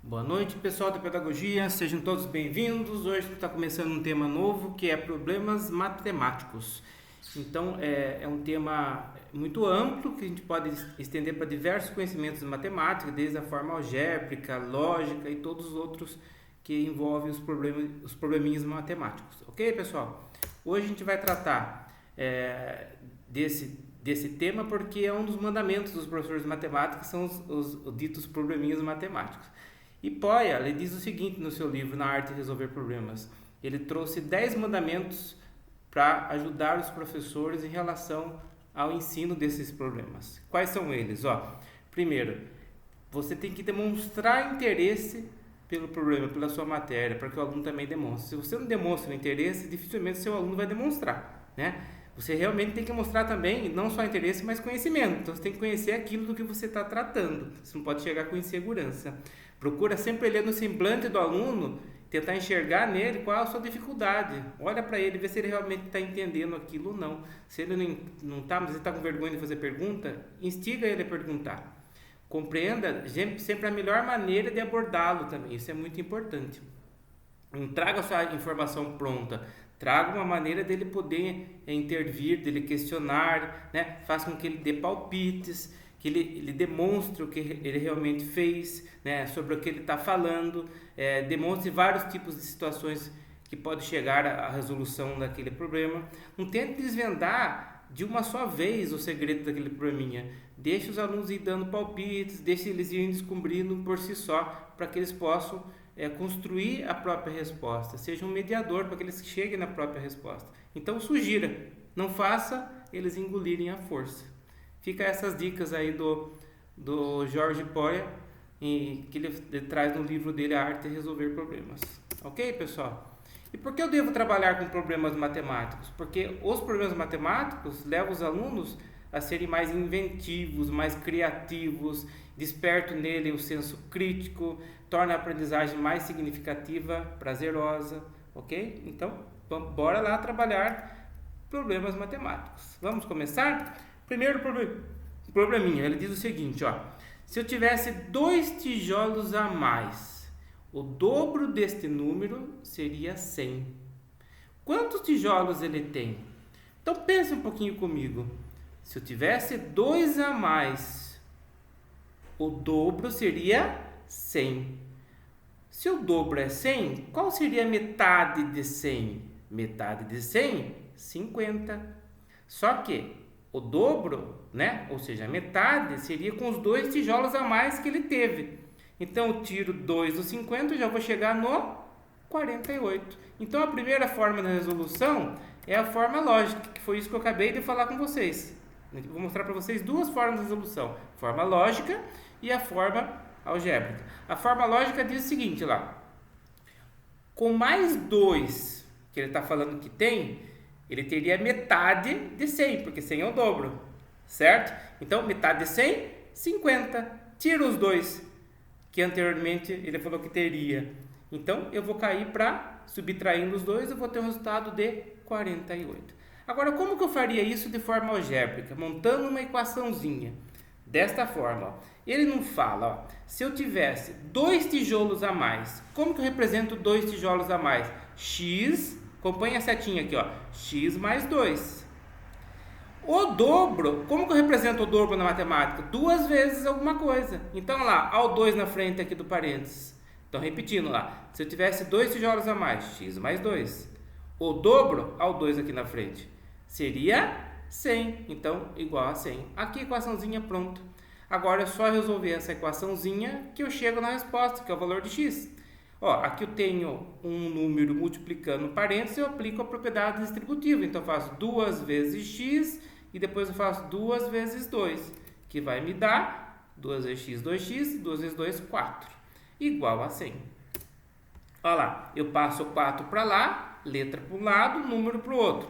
Boa noite, pessoal da pedagogia, sejam todos bem-vindos. Hoje está começando um tema novo que é problemas matemáticos. Então, é um tema muito amplo que a gente pode estender para diversos conhecimentos de matemática, desde a forma algébrica, lógica e todos os outros que envolvem os probleminhas matemáticos. Ok, pessoal? Hoje a gente vai tratar desse tema porque é um dos mandamentos dos professores de matemática, que são os ditos probleminhas matemáticos. E Poia, ele diz o seguinte no seu livro, Na Arte de Resolver Problemas. Ele trouxe 10 mandamentos para ajudar os professores em relação ao ensino desses problemas. Quais são eles? Primeiro, você tem que demonstrar interesse pelo problema, pela sua matéria, para que o aluno também demonstre. Se você não demonstra interesse, dificilmente seu aluno vai demonstrar, né? Você realmente tem que mostrar também, não só interesse, mas conhecimento. Então, você tem que conhecer aquilo do que você está tratando. Você não pode chegar com insegurança. Procura sempre ler no semblante do aluno, tentar enxergar nele qual a sua dificuldade. Olha para ele, vê se ele realmente está entendendo aquilo ou não. Se ele não está, mas ele está com vergonha de fazer pergunta, instiga ele a perguntar. Compreenda sempre a melhor maneira de abordá-lo também. Isso é muito importante. Não traga a sua informação pronta. Traga uma maneira dele poder intervir, dele questionar, né? Faça com que ele dê palpites, que ele demonstre o que ele realmente fez, né? Sobre o que ele está falando, demonstre vários tipos de situações que pode chegar à resolução daquele problema. Não tente desvendar de uma só vez o segredo daquele probleminha. Deixe os alunos ir dando palpites, deixe eles irem descobrindo por si só, para que eles possam construir a própria resposta, seja um mediador para que eles cheguem na própria resposta. Então sugira, não faça eles engolirem a força. Fica essas dicas aí do Jorge Poia, que ele traz no livro dele, A Arte de Resolver Problemas. Ok, pessoal? E por que eu devo trabalhar com problemas matemáticos? Porque os problemas matemáticos levam os alunos a serem mais inventivos, mais criativos, despertam nele o senso crítico, torna a aprendizagem mais significativa, prazerosa, ok? Então, bora lá trabalhar problemas matemáticos. Vamos começar? Primeiro probleminha, ele diz o seguinte, se eu tivesse 2 tijolos a mais, o dobro deste número seria 100. Quantos tijolos ele tem? Então pense um pouquinho comigo. Se eu tivesse 2 a mais, o dobro seria 100. Se o dobro é 100, qual seria a metade de 100? Metade de 100? 50. Só que o dobro, né? Ou seja, a metade seria com os 2 tijolos a mais que ele teve. Então eu tiro 2 do 50 e já vou chegar no 48. Então a primeira forma da resolução é a forma lógica, que foi isso que eu acabei de falar com vocês. Vou mostrar para vocês 2 formas de resolução, a forma lógica e a forma algébrica. A forma lógica diz o seguinte lá, com mais 2 que ele está falando que tem, ele teria metade de 100, porque 100 é o dobro, certo? Então metade de 100, 50. Tira os 2 que anteriormente ele falou que teria. Então eu vou cair para, subtraindo os 2, eu vou ter um resultado de 48. Agora, como que eu faria isso de forma algébrica? Montando uma equaçãozinha. Desta forma, ele não fala, se eu tivesse 2 tijolos a mais, como que eu represento 2 tijolos a mais? X, acompanha a setinha aqui, x mais 2. O dobro, como que eu represento o dobro na matemática? 2 vezes alguma coisa. Então lá, ao 2 na frente aqui do parênteses. Então repetindo lá, se eu tivesse 2 tijolos a mais, x mais 2. O dobro ao 2 aqui na frente seria 100, então igual a 100. Aqui a equaçãozinha pronta. Agora é só resolver essa equaçãozinha que eu chego na resposta, que é o valor de x. Aqui eu tenho um número multiplicando parênteses, eu aplico a propriedade distributiva. Então eu faço 2 vezes x e depois eu faço 2 vezes 2, que vai me dar 2 vezes x, 2x, 2 vezes 2, 4, igual a 100. Olha lá, eu passo 4 para lá, letra para um lado, número para o outro.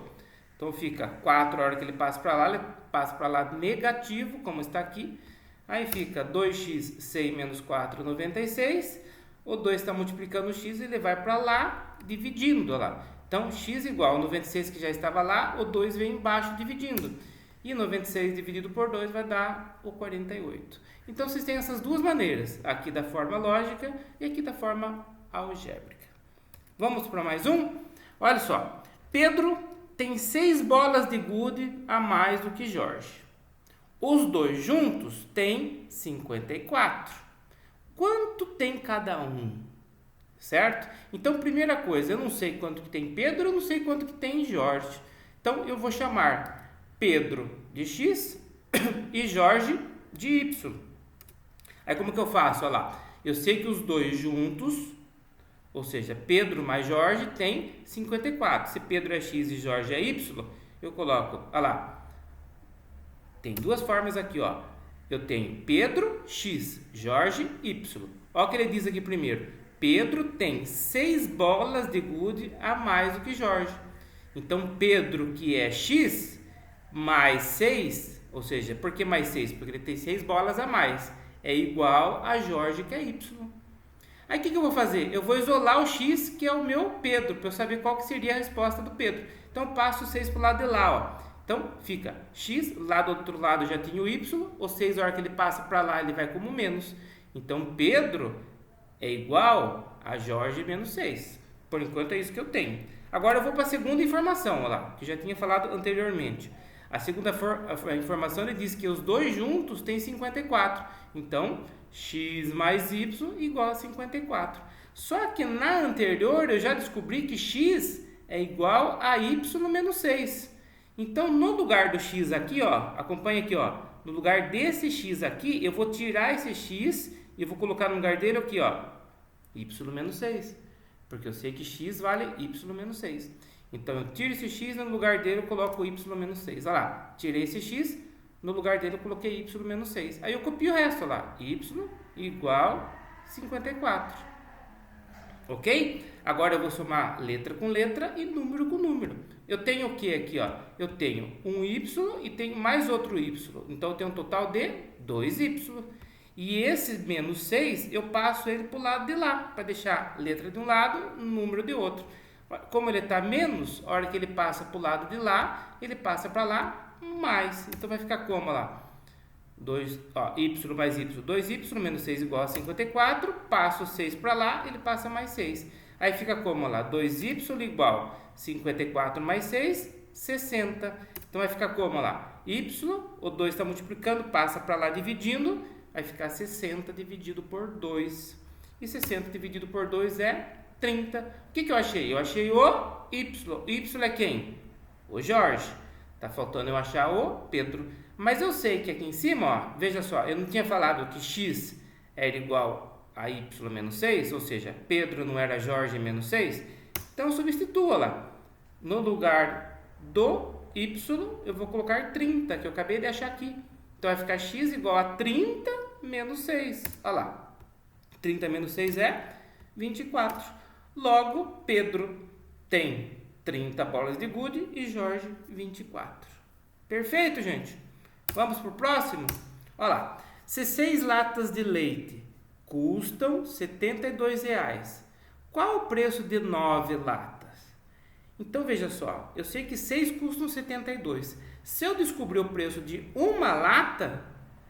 Então fica 4 a hora que ele passa para lá, ele passa para lá negativo, como está aqui. Aí fica 2x, 100 menos 4, 96. O 2 está multiplicando o x e ele vai para lá, dividindo. Olha lá. Então x igual a 96 que já estava lá, o 2 vem embaixo dividindo. E 96 dividido por 2 vai dar o 48. Então, vocês têm essas duas maneiras, aqui da forma lógica e aqui da forma algébrica. Vamos para mais um? Olha só, Pedro tem 6 bolas de gude a mais do que Jorge. Os dois juntos têm 54. Quanto tem cada um? Certo? Então, primeira coisa, eu não sei quanto que tem Pedro, eu não sei quanto que tem Jorge. Então, eu vou chamar Pedro de X e Jorge de Y. Aí, como que eu faço? Olha lá, eu sei que os dois juntos, ou seja, Pedro mais Jorge, tem 54. Se Pedro é X e Jorge é Y, eu coloco, olha lá, tem duas formas aqui, ó. Eu tenho Pedro, X, Jorge, Y. Olha o que ele diz aqui primeiro. Pedro tem 6 bolas de gude a mais do que Jorge. Então, Pedro, que é X, mais 6, ou seja, por que mais 6? Porque ele tem 6 bolas a mais. É igual a Jorge, que é Y. Aí, o que eu vou fazer? Eu vou isolar o X, que é o meu Pedro, para eu saber qual que seria a resposta do Pedro. Então, eu passo o 6 para o lado de lá, ó. Então, fica X, lá do outro lado já tinha o Y, o 6, na hora que ele passa para lá, ele vai como menos. Então, Pedro é igual a Jorge menos 6. Por enquanto, é isso que eu tenho. Agora, eu vou para a segunda informação, olha lá, que eu já tinha falado anteriormente. A segunda informação, ele diz que os dois juntos têm 54. Então, X mais Y igual a 54. Só que na anterior, eu já descobri que X é igual a Y menos 6. Então, no lugar do X aqui, ó, acompanha aqui, ó, no lugar desse X aqui, eu vou tirar esse X e vou colocar no lugar dele aqui, ó, Y menos 6. Porque eu sei que X vale Y menos 6. Então, eu tiro esse X, no lugar dele eu coloco Y menos 6. Olha lá, tirei esse X, no lugar dele eu coloquei Y menos 6. Aí eu copio o resto, olha lá, Y igual 54. Ok? Agora eu vou somar letra com letra e número com número. Eu tenho o que aqui, ó? Eu tenho um Y e tenho mais outro Y. Então, eu tenho um total de 2Y. E esse menos 6, eu passo ele para o lado de lá, para deixar letra de um lado, número de outro. Como ele está menos, a hora que ele passa para o lado de lá, ele passa para lá, mais. Então, vai ficar como lá? 2, ó, Y mais Y, 2Y menos 6 igual a 54. Passo 6 para lá, ele passa mais 6. Aí fica como lá? 2Y igual 54 mais 6, 60. Então, vai ficar como lá? Y, o 2 está multiplicando, passa para lá dividindo, vai ficar 60 dividido por 2. E 60 dividido por 2 é 30. O que eu achei? Eu achei o Y. Y é quem? O Jorge. Tá faltando eu achar o Pedro. Mas eu sei que aqui em cima, ó, veja só, eu não tinha falado que X era igual a Y menos 6, ou seja, Pedro não era Jorge menos 6. Então, substitua lá. No lugar do Y, eu vou colocar 30, que eu acabei de achar aqui. Então, vai ficar X igual a 30 menos 6. Olha lá. 30 menos 6 é 24. Logo, Pedro tem 30 bolas de gude e Jorge 24. Perfeito, gente? Vamos para o próximo? Olha lá. Se 6 latas de leite custam R$ 72,00, qual o preço de 9 latas? Então, veja só. Eu sei que 6 custam 72. Se eu descobrir o preço de uma lata,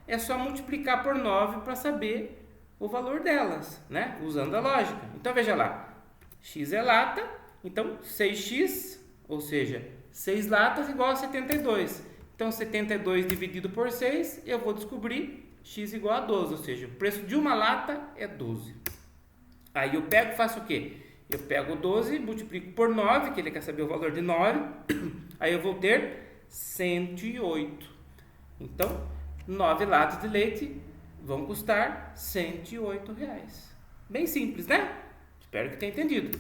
é só multiplicar por 9 para saber o valor delas, né? Usando a lógica. Então, veja lá. X é lata, então 6x, ou seja, 6 latas igual a 72. Então, 72 dividido por 6, eu vou descobrir x igual a 12, ou seja, o preço de uma lata é 12. Aí eu pego e faço o quê? Eu pego 12, multiplico por 9, que ele quer saber o valor de 9, aí eu vou ter 108. Então, 9 latas de leite vão custar R$ 108,00. Bem simples, né? Espero que tenha entendido.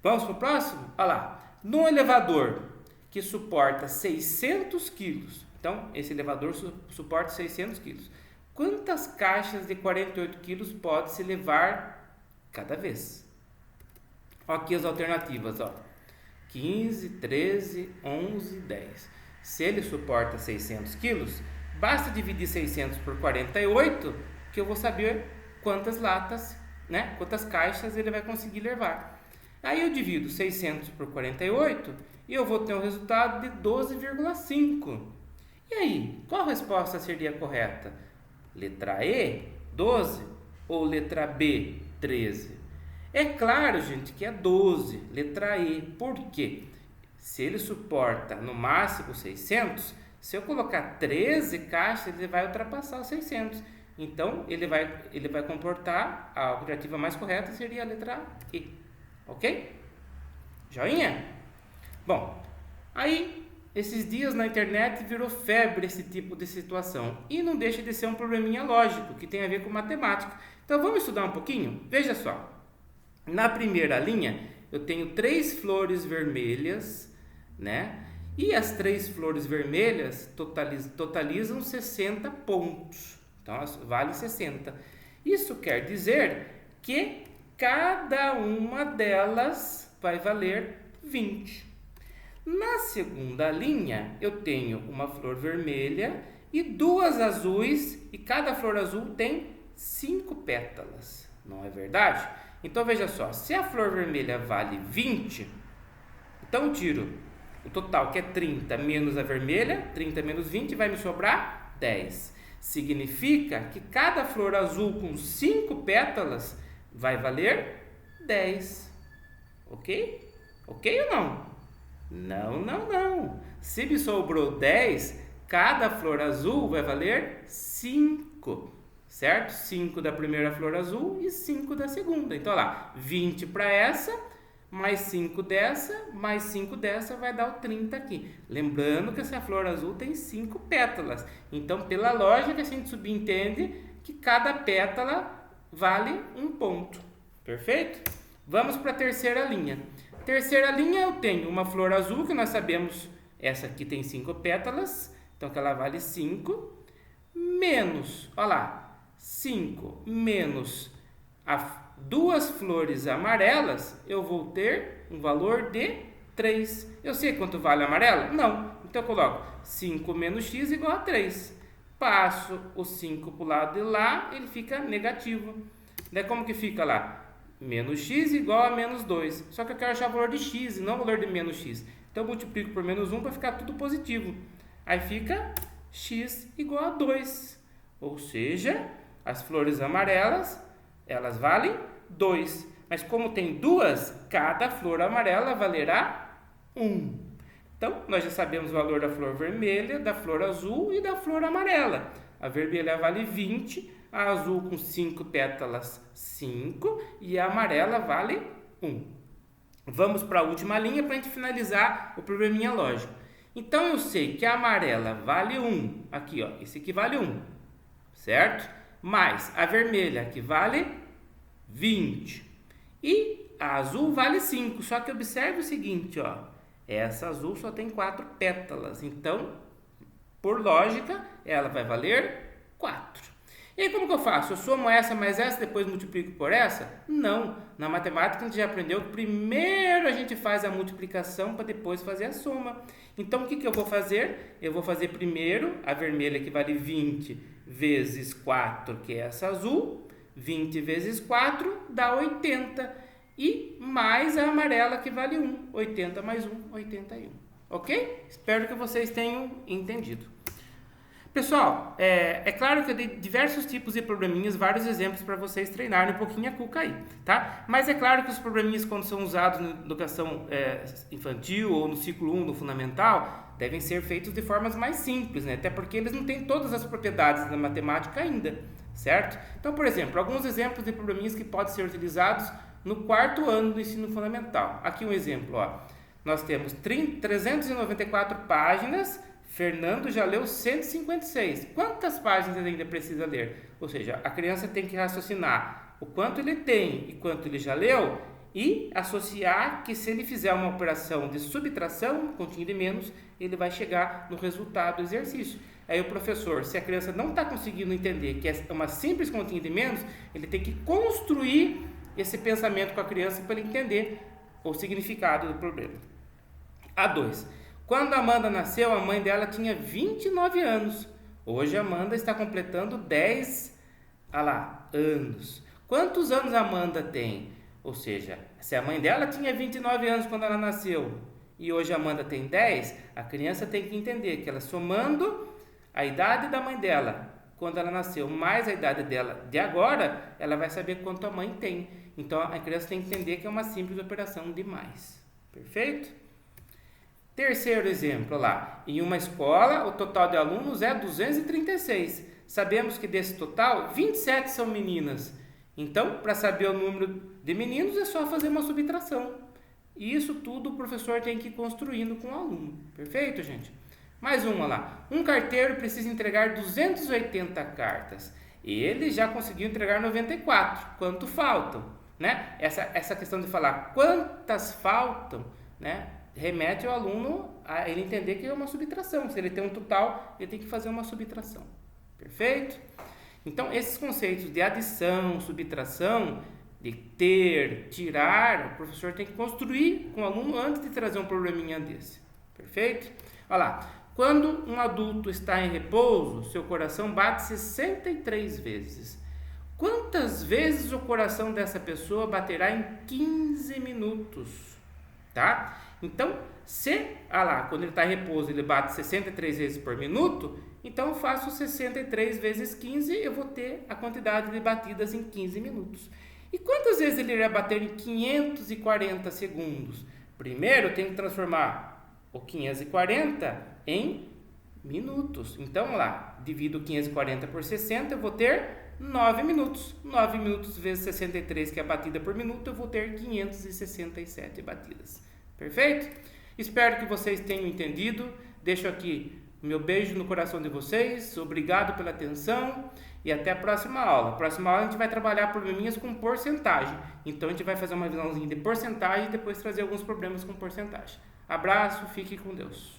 Vamos para o próximo? Olha lá. Num elevador que suporta 600 quilos, então esse elevador suporta 600 quilos, quantas caixas de 48 quilos pode-se levar cada vez? Aqui as alternativas, ó. 15, 13, 11, 10. Se ele suporta 600 quilos, basta dividir 600 por 48, que eu vou saber quantas latas, né? Quantas caixas ele vai conseguir levar. Aí eu divido 600 por 48 e eu vou ter um resultado de 12,5. E aí, qual resposta seria correta? Letra E, 12 ou letra B, 13? É claro, gente, que é 12, letra E. Por quê? Se ele suporta no máximo 600, se eu colocar 13 caixas, ele vai ultrapassar os 600. Então, ele vai comportar, a alternativa mais correta seria a letra E. Ok? Joinha? Bom, aí esses dias na internet virou febre esse tipo de situação. E não deixa de ser um probleminha lógico, que tem a ver com matemática. Então, vamos estudar um pouquinho? Veja só. Na primeira linha, eu tenho 3 flores vermelhas, né? E as 3 flores vermelhas totalizam 60 pontos. Então, vale 60. Isso quer dizer que cada uma delas vai valer 20. Na segunda linha, eu tenho uma flor vermelha e 2 azuis, e cada flor azul tem 5 pétalas. Não é verdade? Então, veja só, se a flor vermelha vale 20, então eu tiro o total, que é 30 menos a vermelha, 30 menos 20, vai me sobrar 10. Significa que cada flor azul com 5 pétalas vai valer 10. Ok? Ok ou não? Não. Se me sobrou 10, cada flor azul vai valer 5. Certo? 5 da primeira flor azul e 5 da segunda. Então, olha lá, 20 para essa, mais 5 dessa, mais 5 dessa, vai dar o 30 aqui. Lembrando que essa flor azul tem 5 pétalas. Então, pela lógica, a gente subentende que cada pétala vale 1 ponto. Perfeito? Vamos para a terceira linha. Terceira linha, eu tenho uma flor azul, que nós sabemos, essa aqui tem 5 pétalas, então que ela vale 5, menos, olha lá, 5 menos 2 flores amarelas, eu vou ter um valor de 3. Eu sei quanto vale a amarela? Não. Então eu coloco 5 menos x igual a 3. Passo o 5 para o lado de lá, ele fica negativo. Daí como que fica lá? Menos x igual a menos 2. Só que eu quero achar o valor de x e não o valor de menos x. Então eu multiplico por menos 1 para ficar tudo positivo. Aí fica x igual a 2. Ou seja, as flores amarelas, elas valem 2. Mas como tem 2, cada flor amarela valerá 1. Então, nós já sabemos o valor da flor vermelha, da flor azul e da flor amarela. A vermelha vale 20, a azul com 5 pétalas, 5, e a amarela vale 1. Vamos para a última linha para a gente finalizar o probleminha lógico. Então, eu sei que a amarela vale 1. Aqui, ó, esse aqui vale 1. Certo? Mais a vermelha, que vale 20. E a azul vale 5. Só que observe o seguinte, ó. Essa azul só tem 4 pétalas. Então, por lógica, ela vai valer 4. E aí, como que eu faço? Eu somo essa mais essa, depois multiplico por essa? Não. Na matemática, a gente já aprendeu que primeiro a gente faz a multiplicação para depois fazer a soma. Então, o que eu vou fazer? Eu vou fazer primeiro a vermelha, que vale 20 vezes 4, que é essa azul. 20 vezes 4 dá 80. E mais a amarela, que vale 1. 80 mais 1, 81. Ok? Espero que vocês tenham entendido. Pessoal, é claro que eu dei diversos tipos de probleminhas, vários exemplos para vocês treinarem um pouquinho a cuca aí, tá? Mas é claro que os probleminhas, quando são usados na educação infantil ou no ciclo 1, no fundamental, devem ser feitos de formas mais simples, né? Até porque eles não têm todas as propriedades da matemática ainda, certo? Então, por exemplo, alguns exemplos de probleminhas que podem ser utilizados no 4º ano do ensino fundamental. Aqui um exemplo, ó. Nós temos 394 páginas, Fernando já leu 156. Quantas páginas ele ainda precisa ler? Ou seja, a criança tem que raciocinar o quanto ele tem e quanto ele já leu e associar que se ele fizer uma operação de subtração, continha de menos, ele vai chegar no resultado do exercício. Aí o professor, se a criança não está conseguindo entender que é uma simples continha de menos, ele tem que construir esse pensamento com a criança para ele entender o significado do problema. A2. Quando a Amanda nasceu, a mãe dela tinha 29 anos. Hoje a Amanda está completando 10 anos. Quantos anos a Amanda tem? Ou seja, se a mãe dela tinha 29 anos quando ela nasceu e hoje a Amanda tem 10, a criança tem que entender que ela somando a idade da mãe dela quando ela nasceu, mais a idade dela de agora, ela vai saber quanto a mãe tem. Então, a criança tem que entender que é uma simples operação de mais. Perfeito? Terceiro exemplo lá. Em uma escola, o total de alunos é 236. Sabemos que desse total, 27 são meninas. Então, para saber o número de meninos, é só fazer uma subtração. E isso tudo o professor tem que ir construindo com o aluno. Perfeito, gente? Mais uma lá. Um carteiro precisa entregar 280 cartas. Ele já conseguiu entregar 94. Quanto faltam? Né? Essa questão de falar quantas faltam, né, remete o aluno a ele entender que é uma subtração. Se ele tem um total, ele tem que fazer uma subtração. Perfeito? Então, esses conceitos de adição, subtração, de ter, tirar, o professor tem que construir com o aluno antes de trazer um probleminha desse. Perfeito? Olha lá. Quando um adulto está em repouso, seu coração bate 63 vezes. Quantas vezes o coração dessa pessoa baterá em 15 minutos? Tá? Então, quando ele está em repouso, ele bate 63 vezes por minuto, então eu faço 63 vezes 15, eu vou ter a quantidade de batidas em 15 minutos. E quantas vezes ele irá bater em 540 segundos? Primeiro, eu tenho que transformar o 540 em minutos. Então, vamos lá, divido 540 por 60, eu vou ter 9 minutos. 9 minutos vezes 63, que é a batida por minuto, eu vou ter 567 batidas. Perfeito? Espero que vocês tenham entendido. Deixo aqui meu beijo no coração de vocês. Obrigado pela atenção e até a próxima aula. Na próxima aula a gente vai trabalhar probleminhas com porcentagem. Então, a gente vai fazer uma visãozinha de porcentagem e depois trazer alguns problemas com porcentagem. Abraço, fique com Deus.